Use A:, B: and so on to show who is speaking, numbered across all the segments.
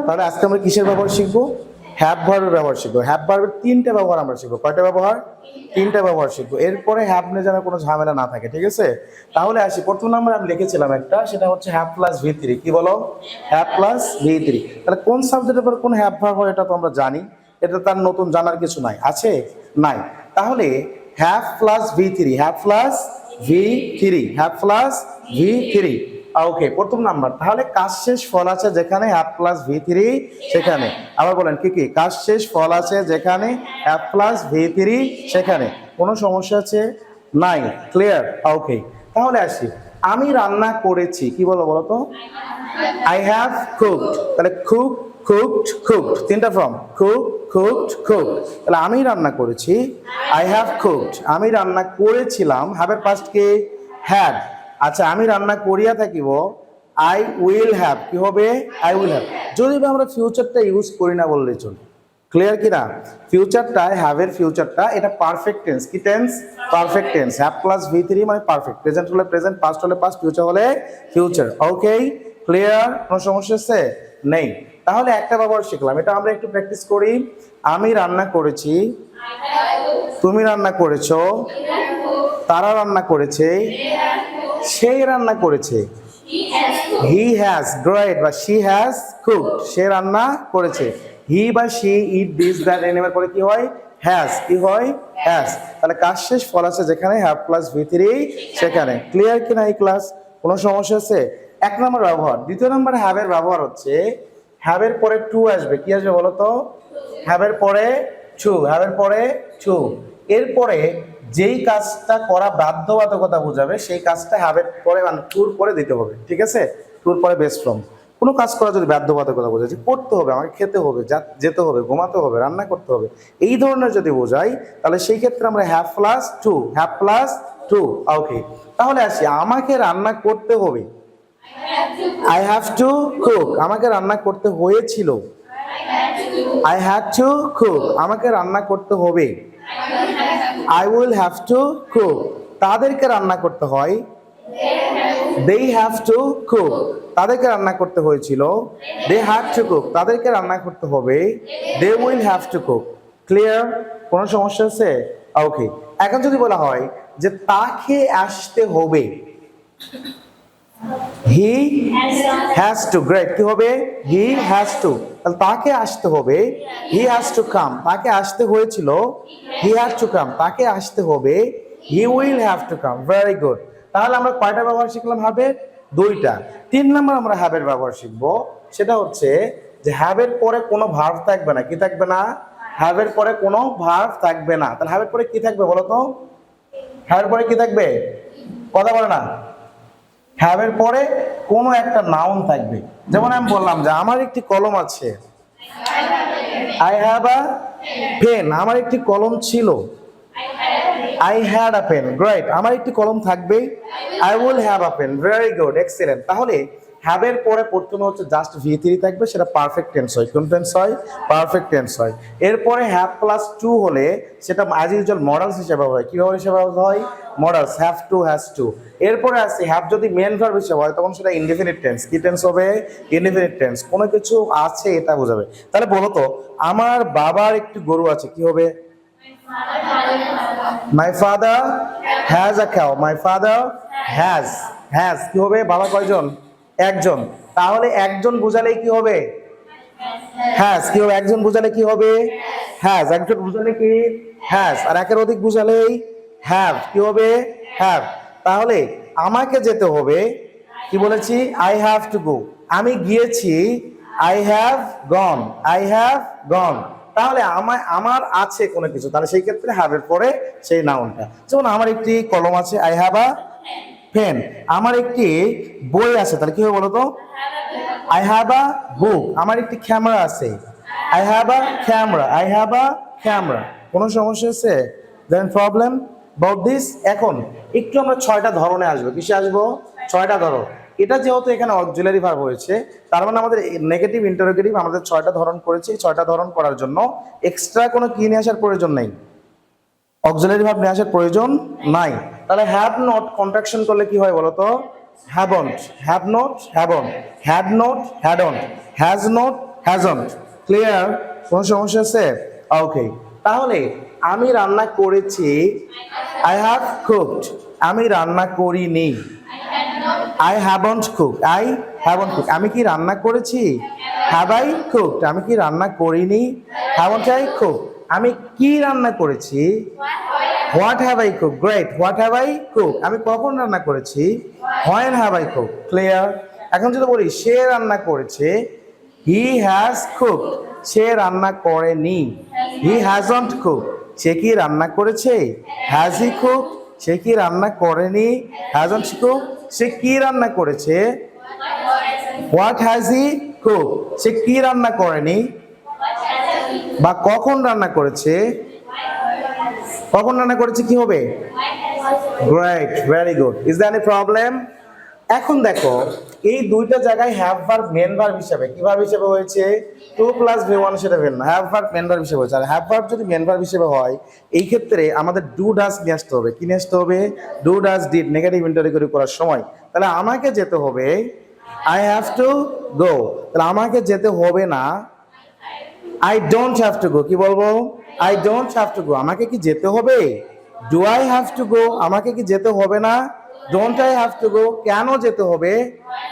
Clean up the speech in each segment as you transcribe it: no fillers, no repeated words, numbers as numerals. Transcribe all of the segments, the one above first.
A: তাহলে আজকে আমরা কিসের ব্যবহার শিখবো? হ্যাভ ভার্বের ব্যবহার শিখবো। হ্যাভ ভার্বের তিনটা ব্যবহার আমরা শিখবো। কয়টা ব্যবহার? তিনটা ব্যবহার শিখবো। এরপরে হ্যাভ নিয়ে যেন কোনো ঝামেলা না থাকে, ঠিক আছে? তাহলে আসি, প্রথম নাম্বার আমি লিখেছিলাম একটা, সেটা হচ্ছে হ্যাভ প্লাস ভি থ্রি। কি বলো? Have plus V three. তাহলে কোন সাবজেক্টের পর কোন হ্যাভ ভার্ব হয় এটা তো আমরা জানি, এটা তার নতুন জানার কিছু নাই, আছে? নাই। তাহলে have plus V three, have plus V three, have plus V three. Okay, প্রথম নাম্বার। তাহলে কাজ শেষ ফল আছে যেখানে হ্যাভ প্লাস ভি থ্রি সেখানে। আবার বলেন কি কি? কাজ শেষ ফল আছে যেখানে হ্যাভ প্লাস ভি থ্রি সেখানে। কোনো সমস্যা আছে? নাই। ক্লিয়ার? ওকে, তাহলে আসি, আমি রান্না করেছি। কি বলো বলো তো? I have cooked. তাহলে কুক, কুকড, কুকড, তিনটা ফর্ম। Cook, cooked, cooked. তাহলে আমি রান্না করেছি, আই হ্যাভ কুকড। আমি রান্না করেছিলাম, হ্যাভের পাস্ট কি? হ্যাড। আচ্ছা, আমি রান্না করিয়া থাকিব, আই উইল হ্যাভ। কি হবে? I will have. যদি আমরা ফিউচারটা ইউজ করি না বললেই চলে। ক্লিয়ার কি না? ফিউচারটা, হ্যাভের ফিউচারটা, এটা পারফেক্ট টেন্স। কি tense? Perfect tense. Have plus V three মানে পারফেক্ট। প্রেজেন্ট হলে প্রেজেন্ট, পাস্ট হলে পাস্ট, ফিউচার হলে ফিউচার। ওকে, ক্লিয়ার? কোনো সমস্যা আছে? নেই। তাহলে একটা ব্যবহার শিখলাম, এটা আমরা একটু প্র্যাকটিস করি। আমি রান্না করেছি, তুমি রান্না করেছো, তারা রান্না করেছে, সেই রান্না করেছে। হি হ্যাজ, গ্রেট, বা শি হ্যাজ কুকড। সে রান্না করেছে। হি বা শি ইট দিস দ্যাট এর পরে কি হয়? হ্যাজ। কি হয়? হ্যাজ। তাহলে কাজ শেষ ফল আছে যেখানে হ্যাভ প্লাস ভি থ্রি সেখানে। ক্লিয়ার কি না এই ক্লাস? কোনো সমস্যা আছে? এক নম্বর ব্যবহার। দ্বিতীয় নম্বর হ্যাভের ব্যবহার হচ্ছে, হ্যাভের পরে টু আসবে। কি আসবে বলো তো? হ্যাভের পরে টু, হ্যাভের পরে টু। এরপরে যেই কাজটা করা বাধ্যবাধকতা বোঝাবে সেই কাজটা হ্যাভের পরে মানে টুর পরে দিতে হবে, ঠিক আছে? টুর পরে বেস ফ্রম। কোনো কাজ করা যদি বাধ্যবাধকতা বোঝায়, যে করতে হবে, আমাকে খেতে হবে, যেতে হবে, ঘুমাতে হবে, রান্না করতে হবে, এই ধরনের যদি বোঝাই, তাহলে সেই ক্ষেত্রে আমরা have plus to, have plus to. Okay, তাহলে আসি, আমাকে রান্না করতে হবে, আই হ্যাভ টু কুক। আমাকে রান্না করতে হয়েছিল, আই হ্যাড টু কুক। আমাকে রান্না করতে হবে, I will have to cook. তাদেরকে রান্না করতে হয়, they have to cook। তাদেরকে রান্না করতে হয়েছিল, they had to cook। তাদেরকে রান্না করতে হবে, they will have to cook। Clear? কোনো সমস্যা আছে? ওকে, এখন যদি বলা হয় যে তাকে আসতে হবে, হি হ্যাজ টু, গ্রেট। কি হবে? He has to. তাহলে তাকে আসতে হবে, হি হ্যাজ টু কাম। তাকে আসতে হয়েছিল, হি হ্যাজ টু কাম। তাকে আসতে হবে, he will have to come. Very good. তাহলে আমরা কয়টা ব্যবহার শিখলাম হ্যাভের? দুইটা। তিন নম্বর আমরা হ্যাভের ব্যবহার শিখবো, সেটা হচ্ছে যে হ্যাভের পরে কোনো ভার্ব থাকবে না। কি থাকবে না? হ্যাভের পরে কোনো ভার্ব থাকবে না। তাহলে হ্যাভের পরে কি থাকবে বলো তো? হ্যাভের পরে কি থাকবে? কথা বলে না। হ্যাভের পরে কোনো একটা নাউন থাকবে। যেমন আমি বললাম যে আমার একটি কলম আছে, আই হ্যাভ আ পেন। আমার একটি কলম ছিল, I had a pen. Great. আমার একটি কলম থাকবে, I will have a pen. Very good, excellent. তাহলে হ্যাভের পরে প্রথমে হচ্ছে জাস্ট ভি থ্রি থাকবে, সেটা পারফেক্ট টেন্স হয়। কোন টেন্স হয়? পারফেক্ট টেন্স হয়। এরপরে হ্যাভ প্লাস টু হলে সেটা অ্যাজ ইউজুয়াল মডালস হিসেবে হয়। কিভাবে হিসেবে হয়? Modals, have to, has to. এরপরে আসছে হ্যাভ যদি মেন ভার্ব হিসেবে হয় তখন সেটা ইনডেফিনিট টেন্স। কি টেন্স হবে? Indefinite tense. কোনো কিছু আছে এটা বোঝাবে। তাহলে বলো তো, আমার বাবার একটি গরু আছে। কি হবে? My father has a cow. My father has কি হবে? বাবা কয়জন? একজন। তাহলে একজন বোঝালেই কি হবে? হ্যাজ। কি হবে? একজন বোঝালে কি হবে? হ্যাজ। একজন বোঝালে কি? হ্যাজ। আর একের অধিক বোঝালেই হ্যাভ। কি হবে? হ্যাভ। তাহলে আমাকে যেতে হবে, কি বলেছি? I have to go. আমি গিয়েছি, I have gone. I have gone. তাহলে আমার আছে কোনো কিছু, তাহলে সেই ক্ষেত্রে হ্যাভের পরে সেই নাউনটা। যেমন আমার একটি কলম আছে, আই হ্যাভ আ পেন। আমার একটি বই আছে, তাহলে কি হবে বলো তো? আই হ্যাভ আ বুক। আমার একটি ক্যামেরা আছে, I have a camera. I have a camera. কোনো সমস্যা আছে? দেন প্রবলেম অ্যাবাউট দিস? এখন একটু আমরা ছয়টা ধরনে আসবো। কিসে আসবো? ছয়টা ধরন। এটা যেহেতু এখানে অক্সিলারি ভার্ব হয়েছে, তার মানে আমাদের নেগেটিভ ইন্টারোগেটিভ আমাদের ছয়টা ধরন করেছি। ছয়টা ধরন করার জন্য এক্সট্রা কোনো কি নিয়ে আসার প্রয়োজন নেই, অক্সিলারি ভার্ব নিয়ে আসার প্রয়োজন নাই। তাহলে হ্যাভ নট কন্ট্রাকশন করলে কি হয় বলতো? Haven't. Have not, haven't. Had not, hadn't. Has not, hasn't. Clear? কোনো সমস্যা আছে? ওকে, তাহলে আমি রান্না করেছি, আই হ্যাভ কুকড। আমি রান্না করিনি, I haven't cook. I haven't cook. আমি কি রান্না করেছি? Have I cooked. আমি কি রান্না করিনি? Haven't I cook. আমি কি রান্না করেছি? What have I cook. Great. What have I cook. আমি কখন রান্না করেছি? When have I cook. Clear? এখন যদি বলি সে রান্না করেছে, হি হ্যাজ কুকড। সে রান্না করেনি, হি হ্যাজন্ট কুক। সে কি রান্না করেছে? Has he cook. সে কি রান্না করেনি? Hasn't cook. সে কি রান্না করেছে? What has he cook. সে কি রান্না করেনি বা কখন রান্না করেছে? কখন রান্না করেছে কি হবে? Great, very good. Is there any problem? এখন দেখো এই দুইটা জায়গায় হ্যাভ ভার্ব মেন ভার্ব হিসেবে কিভাবে হিসেবে হয়েছে? 2 + V1 সেটা ভেন না, হ্যাভ ভার্ব মেন ভার্ব হিসেবে হয়েছে। আর হ্যাভ ভার্ব যদি মেন ভার্ব হিসেবে হয় এই ক্ষেত্রে আমাদের ডু ডাজ নিয়ে আসতে হবে। কি নিয়ে আসতে হবে? Do does did negative interrogative করার সময়। তাহলে আমাকে যেতে হবে, আই হ্যাভ টু গো। তাহলে আমাকে যেতে হবে না, I don't have to go. কি বলবো? I don't have to go. আমাকে কি যেতে হবে? Do I have to go. আমাকে কি যেতে হবে না? Don't I have to go. কেন যেতে হবে?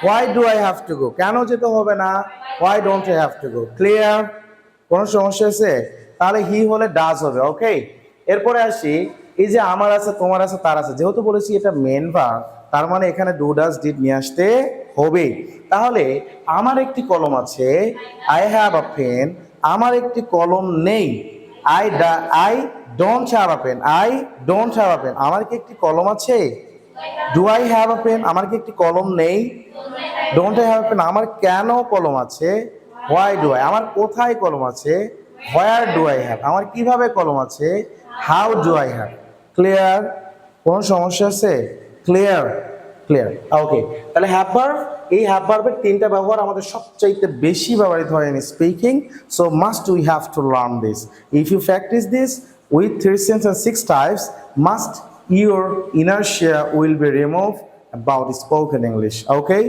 A: Why do I have to go. কেন যেতে হবে না? Why don't I have to go. Clear? কোনো সমস্যা আছে? তাহলে হি হলে ডাজ হবে। ওকে, এরপরে আসি, এই যে আমার আছে, তোমার আছে, তার আছে, যেহেতু বলেছি এটা মেন ভার্ব, তার মানে এখানে ডু ডাজ ডিড নিয়ে আসতে হবে। তাহলে আমার একটি কলম আছে, আই হ্যাভ আ পেন। আমার একটি কলম নেই, I don't have a pen. I don't have a pen. আমার কি একটি কলম আছে? Do I have a pen. আমার কি একটি কলম নেই? Don't I have a pen. আমার কেন কলম আছে? Why do I. আমার কোথায় কলম আছে? Where do I have. আমার কিভাবে কলম আছে? How do I have. Clear? কোনো সমস্যা আছে? ক্লিয়ার? ক্লিয়ার। ওকে, তাহলে হ্যাভ ভার্ব, এই হ্যাভ ভার্বের তিনটা ব্যবহার আমাদের সবচাইতে বেশি ব্যবহৃত হয় in speaking. So must we have to learn this. If you practise this with 3 sentences and 6 types, must your inertia will be removed about spoken English. Okay,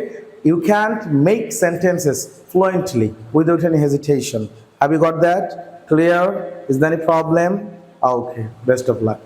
A: you can't make sentences fluently without any hesitation. Have you got that? Clear? Is there any problem? Okay, best of luck.